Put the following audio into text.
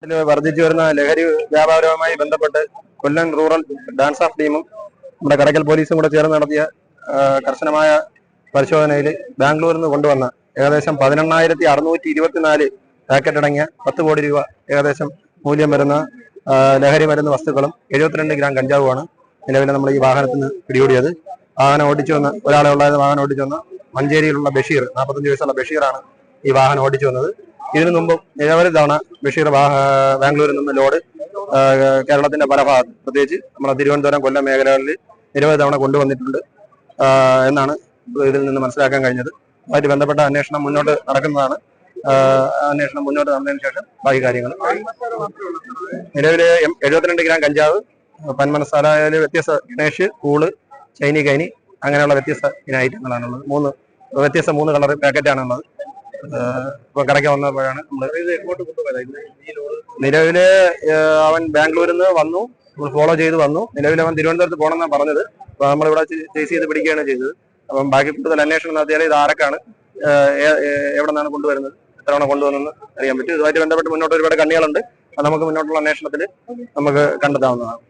വർദ്ധിച്ചു വരുന്ന ലഹരി വ്യാപാരവുമായി ബന്ധപ്പെട്ട് കൊല്ലം റൂറൽ ഡാൻസ് ഓഫ് ടീമും നമ്മുടെ കടയ്ക്കൽ പോലീസും കൂടെ ചേർന്ന് നടത്തിയ കർശനമായ പരിശോധനയിൽ ബാംഗ്ലൂരിൽ നിന്ന് കൊണ്ടുവന്ന ഏകദേശം 18,624 പാക്കറ്റ് അടങ്ങിയ 10 കോടി രൂപ ഏകദേശം മൂല്യം വരുന്ന ലഹരി മരുന്ന് വസ്തുക്കളും 72 ഗ്രാം കഞ്ചാവുമാണ് നിലവിൽ നമ്മൾ ഈ വാഹനത്തിൽ നിന്ന് പിടികൂടിയത്. വാഹനം ഓടിച്ചു വന്ന ഒരാളെ ഉണ്ടായിരുന്ന വാഹനം ഓടിച്ചു വന്ന മഞ്ചേരിയിലുള്ള ബഷീർ, 45 വയസ്സുള്ള ബഷീറാണ് ഈ വാഹനം ഓടിച്ചു വന്നത്. ഇതിനു മുമ്പും നിരവധി തവണ ബഷീർ ബാംഗ്ലൂരിൽ നിന്ന് ലോഡ് കേരളത്തിന്റെ പല ഭാഗത്ത്, പ്രത്യേകിച്ച് നമ്മുടെ തിരുവനന്തപുരം, കൊല്ലം മേഖലകളിൽ നിരവധി തവണ കൊണ്ടുവന്നിട്ടുണ്ട് എന്നാണ് ഇതിൽ നിന്ന് മനസ്സിലാക്കാൻ കഴിഞ്ഞത്. അതുമായിട്ട് ബന്ധപ്പെട്ട അന്വേഷണം മുന്നോട്ട് നടക്കുന്നതാണ്. അന്വേഷണം മുന്നോട്ട് നടന്നതിന് ശേഷം ബാക്കി കാര്യങ്ങൾ. നിലവിൽ 72 ഗ്രാം കഞ്ചാവ്, പന്മനസാലയിൽ വ്യത്യസ്ത ഗണേഷ്, കൂള്, ചൈനി കൈനി അങ്ങനെയുള്ള വ്യത്യസ്ത ഐറ്റങ്ങളാണുള്ളത്. 3 കളർ പാക്കറ്റാണുള്ളത്. ഇപ്പൊ കടയ്ക്ക് വന്നപ്പോഴാണ് നിലവില് അവൻ ബാംഗ്ലൂരിൽ നിന്ന് വന്നു, ഫോളോ ചെയ്ത് വന്നു. നിലവിൽ അവൻ തിരുവനന്തപുരത്ത് പോകണമെന്നാണ് പറഞ്ഞത്. അപ്പൊ നമ്മളിവിടെ ചേസ് ചെയ്ത് പിടിക്കുകയാണ് ചെയ്തത്. അപ്പം ബാക്കി കൂടുതൽ അന്വേഷണം നടത്തിയാൽ ഇത് ആരൊക്കെയാണ്, എവിടെ നിന്നാണ് കൊണ്ടുവരുന്നത്, എത്ര തവണ കൊണ്ടുവന്നെന്ന് അറിയാൻ പറ്റും. ഇതുമായിട്ട് ബന്ധപ്പെട്ട് മുന്നോട്ട് ഒരുപാട് കണ്ണികളുണ്ട്. അത് നമുക്ക് മുന്നോട്ടുള്ള അന്വേഷണത്തിൽ നമുക്ക് കണ്ടെത്താവുന്നതാണ്.